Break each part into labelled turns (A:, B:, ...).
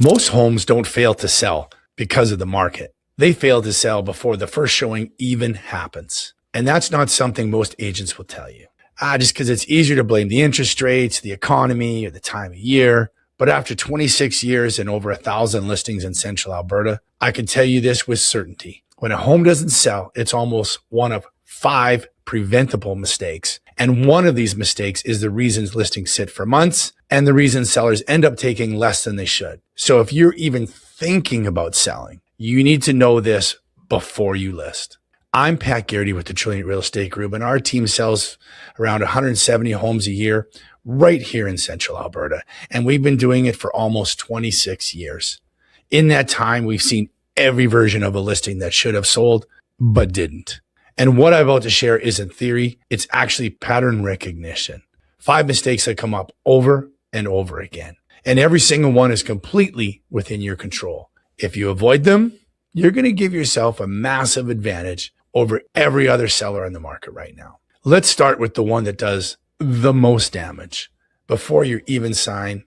A: Most homes don't fail to sell because of the market. They fail to sell before the first showing even happens. And that's not something most agents will tell you. Just because it's easier to blame the interest rates, the economy, or the time of year. But after 26 years and over 1,000 listings in Central Alberta, I can tell you this with certainty. When a home doesn't sell, it's almost one of 5 preventable mistakes. And one of these mistakes is the reasons listings sit for months and the reason sellers end up taking less than they should. So if you're even thinking about selling, you need to know this before you list. I'm Pat Garritty with the Trillion Real Estate Group, and our team sells around 170 homes a year right here in Central Alberta. And we've been doing it for almost 26 years. In that time, we've seen every version of a listing that should have sold, but didn't. And what I'm about to share isn't theory. It's actually pattern recognition. 5 mistakes that come up over and over again. And every single one is completely within your control. If you avoid them, you're going to give yourself a massive advantage over every other seller in the market right now. Let's start with the one that does the most damage before your even sign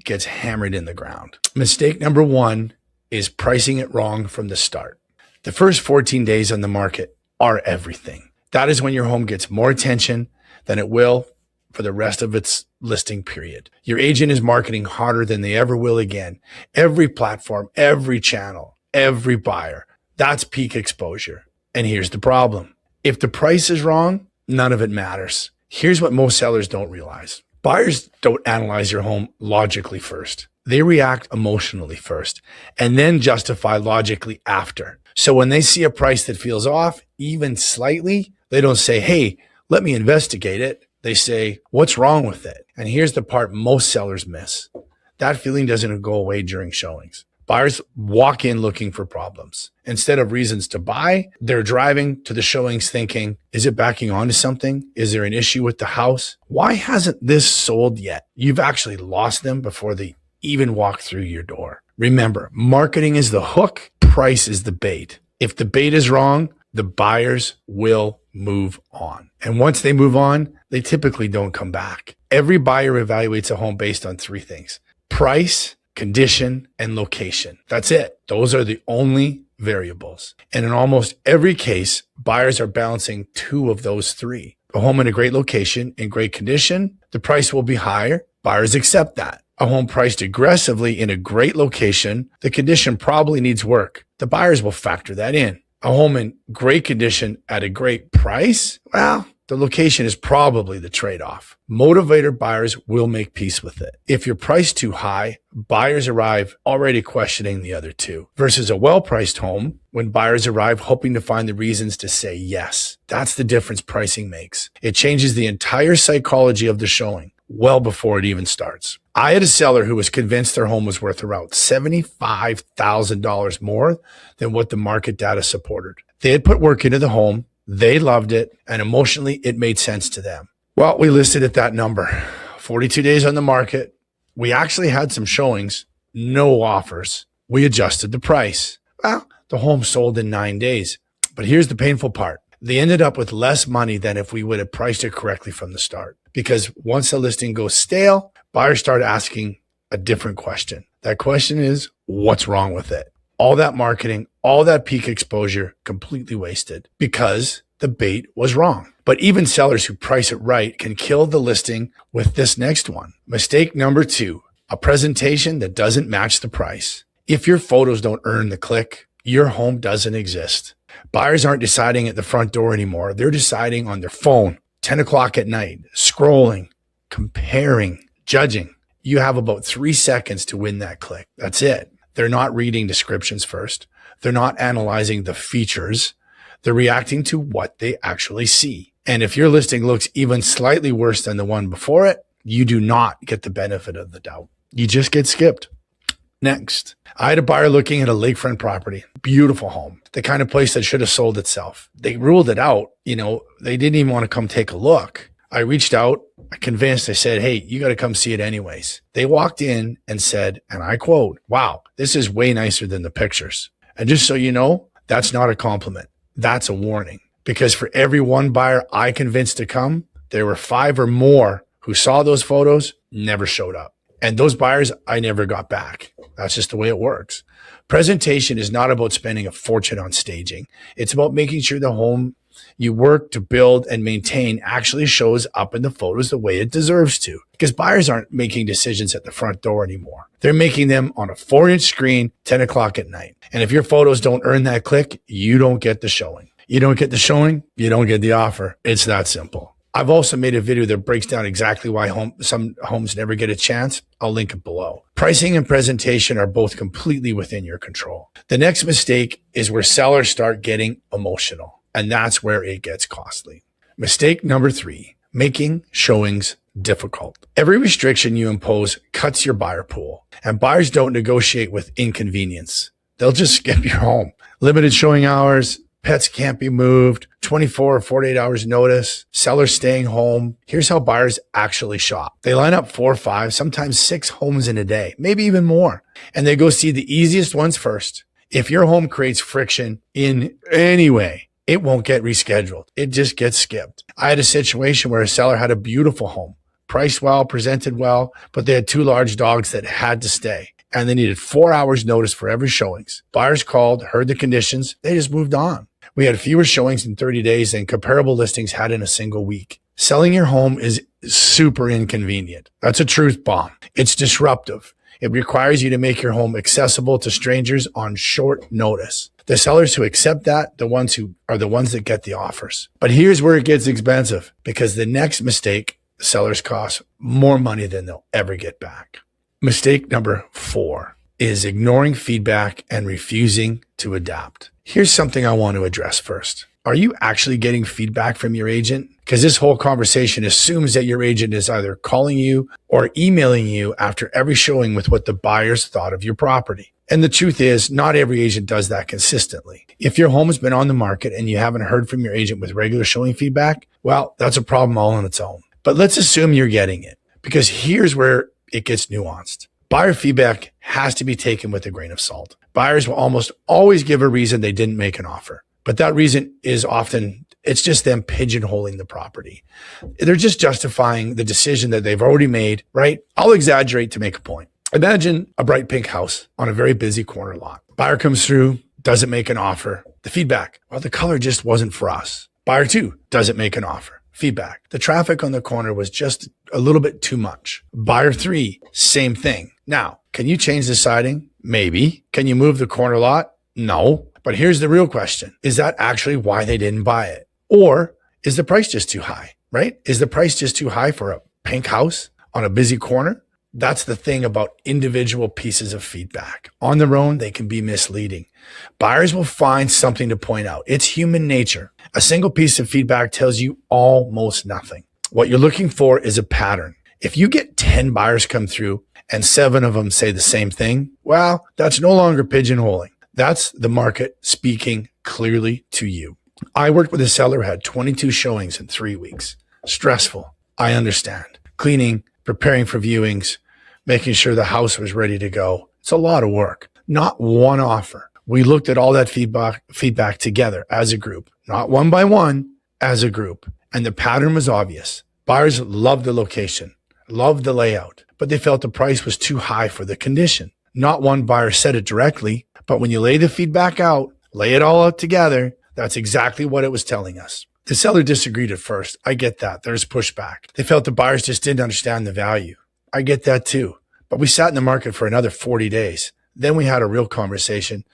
A: gets hammered in the ground. Mistake number 1 is pricing it wrong from the start. The first 14 days on the market are everything. That is when your home gets more attention than it will for the rest of its listing period. Your agent is marketing harder than they ever will again. Every platform, every channel, every buyer. That's peak exposure. And here's the problem. If the price is wrong, none of it matters. Here's what most sellers don't realize. Buyers don't analyze your home logically first. They react emotionally first and then justify logically after. So when they see a price that feels off, even slightly, they don't say, hey, let me investigate it. They say, what's wrong with it? And here's the part most sellers miss. That feeling doesn't go away during showings. Buyers walk in looking for problems. Instead of reasons to buy, they're driving to the showings thinking, is it backing onto something? Is there an issue with the house? Why hasn't this sold yet? You've actually lost them before they even walk through your door. Remember, marketing is the hook, price is the bait. If the bait is wrong, the buyers will move on. And once they move on, they typically don't come back. Every buyer evaluates a home based on 3 things: price, condition, and location. That's it. Those are the only variables. And in almost every case, buyers are balancing 2 of those 3. A home in a great location, in great condition, the price will be higher. Buyers accept that. A home priced aggressively in a great location, the condition probably needs work. The buyers will factor that in. A home in great condition at a great price, well, the location is probably the trade-off. Motivator buyers will make peace with it. If you're priced too high, buyers arrive already questioning the other 2, versus a well-priced home when buyers arrive hoping to find the reasons to say yes. That's the difference pricing makes. It changes the entire psychology of the showing well before it even starts. I had a seller who was convinced their home was worth around $75,000 more than what the market data supported. They had put work into the home. They loved it, and emotionally, it made sense to them. Well, we listed at that number. 42 days on the market. We actually had some showings, no offers. We adjusted the price. Well, the home sold in 9 days. But here's the painful part. They ended up with less money than if we would have priced it correctly from the start. Because once the listing goes stale, buyers start asking a different question. That question is, what's wrong with it? All that marketing, all that peak exposure, completely wasted because the bait was wrong. But even sellers who price it right can kill the listing with this next one. Mistake number 2, a presentation that doesn't match the price. If your photos don't earn the click, your home doesn't exist. Buyers aren't deciding at the front door anymore. They're deciding on their phone, 10 o'clock at night, scrolling, comparing, judging. You have about 3 seconds to win that click. That's it. They're not reading descriptions first. They're not analyzing the features. They're reacting to what they actually see. And if your listing looks even slightly worse than the one before it, you do not get the benefit of the doubt. You just get skipped. Next, I had a buyer looking at a lakefront property, beautiful home, the kind of place that should have sold itself. They ruled it out. They didn't even want to come take a look. I reached out, I convinced, I said, hey, you got to come see it anyways. They walked in and said, and I quote, wow, this is way nicer than the pictures. And just so you know, that's not a compliment. That's a warning. Because for every one buyer I convinced to come, there were 5 or more who saw those photos, never showed up. And those buyers, I never got back. That's just the way it works. Presentation is not about spending a fortune on staging. It's about making sure the home you work to build and maintain actually shows up in the photos the way it deserves to. Because buyers aren't making decisions at the front door anymore. They're making them on a 4-inch screen, 10 o'clock at night. And if your photos don't earn that click, you don't get the showing. You don't get the showing, you don't get the offer. It's that simple. I've also made a video that breaks down exactly why some homes never get a chance. I'll link it below. Pricing and presentation are both completely within your control. The next mistake is where sellers start getting emotional, and that's where it gets costly. Mistake number 3, making showings difficult. Every restriction you impose cuts your buyer pool, and buyers don't negotiate with inconvenience. They'll just skip your home. Limited showing hours, pets can't be moved, 24 or 48 hours notice, sellers staying home. Here's how buyers actually shop. They line up 4, 5, sometimes 6 homes in a day, maybe even more. And they go see the easiest ones first. If your home creates friction in any way, it won't get rescheduled. It just gets skipped. I had a situation where a seller had a beautiful home, priced well, presented well, but they had 2 large dogs that had to stay. And they needed 4 hours notice for every showings. Buyers called, heard the conditions, they just moved on. We had fewer showings in 30 days than comparable listings had in a single week. Selling your home is super inconvenient. That's a truth bomb. It's disruptive. It requires you to make your home accessible to strangers on short notice. The sellers who accept that, the ones that get the offers. But here's where it gets expensive, because the next mistake, sellers cost more money than they'll ever get back. Mistake number 4 is ignoring feedback and refusing to adapt. Here's something I want to address first. Are you actually getting feedback from your agent? Because this whole conversation assumes that your agent is either calling you or emailing you after every showing with what the buyers thought of your property. And the truth is, not every agent does that consistently. If your home has been on the market and you haven't heard from your agent with regular showing feedback, well, that's a problem all on its own. But let's assume you're getting it, because here's where it gets nuanced. Buyer feedback has to be taken with a grain of salt. Buyers will almost always give a reason they didn't make an offer. But that reason is often, it's just them pigeonholing the property. They're just justifying the decision that they've already made, right? I'll exaggerate to make a point. Imagine a bright pink house on a very busy corner lot. Buyer comes through, doesn't make an offer. The feedback, well, the color just wasn't for us. Buyer 2 doesn't make an offer. Feedback, the traffic on the corner was just a little bit too much. Buyer 3, same thing. Now, can you change the siding? Maybe. Can you move the corner lot? No. But here's the real question. Is that actually why they didn't buy it? Or is the price just too high, right? Is the price just too high for a pink house on a busy corner? That's the thing about individual pieces of feedback. On their own, they can be misleading. Buyers will find something to point out. It's human nature. A single piece of feedback tells you almost nothing. What you're looking for is a pattern. If you get 10 buyers come through and 7 of them say the same thing, well, that's no longer pigeonholing. That's the market speaking clearly to you. I worked with a seller who had 22 showings in 3 weeks. Stressful. I understand. Cleaning, preparing for viewings, making sure the house was ready to go. It's a lot of work. Not one offer. We looked at all that feedback together as a group, not one by one, as a group. And the pattern was obvious. Buyers loved the location, loved the layout, but they felt the price was too high for the condition. Not one buyer said it directly, but when you lay the feedback out, lay it all out together, that's exactly what it was telling us. The seller disagreed at first. I get that. There's pushback. They felt the buyers just didn't understand the value. I get that too. But we sat in the market for another 40 days. Then we had a real conversation.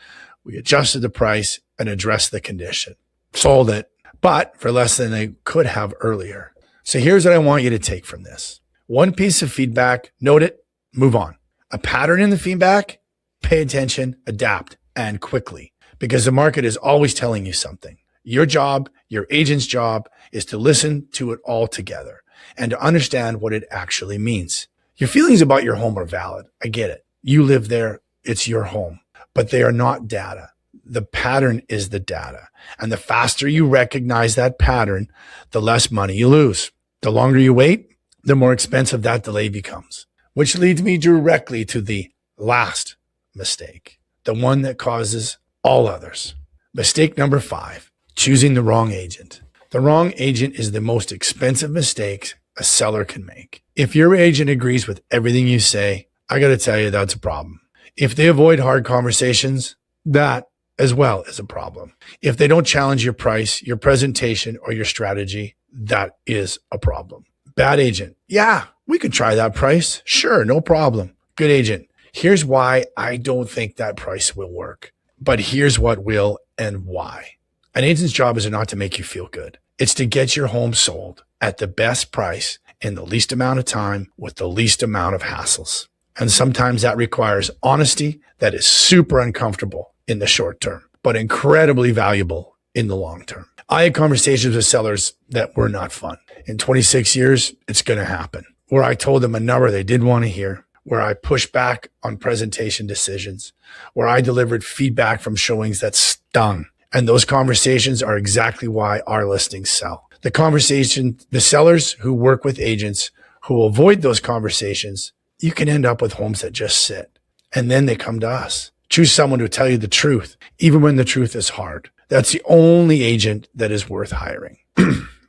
A: We adjusted the price and addressed the condition. Sold it, but for less than they could have earlier. So here's what I want you to take from this. One piece of feedback, note it, move on. A pattern in the feedback, pay attention, adapt, and quickly, because the market is always telling you something. Your job, your agent's job, is to listen to it all together and to understand what it actually means. Your feelings about your home are valid. I get it. You live there. It's your home, but they are not data. The pattern is the data. And the faster you recognize that pattern, the less money you lose. The longer you wait, the more expensive that delay becomes, which leads me directly to the last mistake, the one that causes all others. Mistake number 5, choosing the wrong agent. The wrong agent is the most expensive mistake a seller can make. If your agent agrees with everything you say, I got to tell you, that's a problem. If they avoid hard conversations, that as well is a problem. If they don't challenge your price, your presentation, or your strategy, that is a problem. Bad agent. Yeah, we could try that price. Sure, no problem. Good agent. Here's why I don't think that price will work, but here's what will and why. An agent's job is not to make you feel good. It's to get your home sold at the best price in the least amount of time with the least amount of hassles. And sometimes that requires honesty that is super uncomfortable in the short term, but incredibly valuable in the long term. I had conversations with sellers that were not fun. In 26 years, it's going to happen. Where I told them a number they didn't want to hear, where I pushed back on presentation decisions, where I delivered feedback from showings that stung. And those conversations are exactly why our listings sell. The sellers who work with agents who avoid those conversations, you can end up with homes that just sit. And then they come to us. Choose someone who will tell you the truth, even when the truth is hard. That's the only agent that is worth hiring.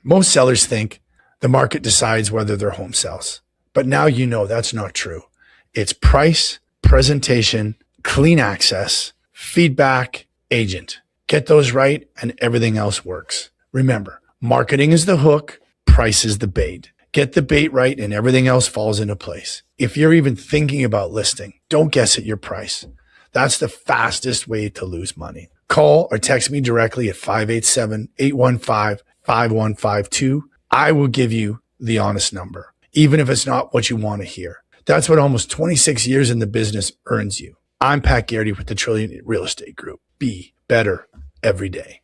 A: Most sellers think the market decides whether their home sells. But now you know that's not true. It's price, presentation, clean access, feedback, agent. Get those right and everything else works. Remember, marketing is the hook, price is the bait. Get the bait right and everything else falls into place. If you're even thinking about listing, don't guess at your price. That's the fastest way to lose money. Call or text me directly at 587-815-5152. I will give you the honest number, even if it's not what you want to hear. That's what almost 26 years in the business earns you. I'm Pat Garritty with the Trillion Real Estate Group. Be better every day.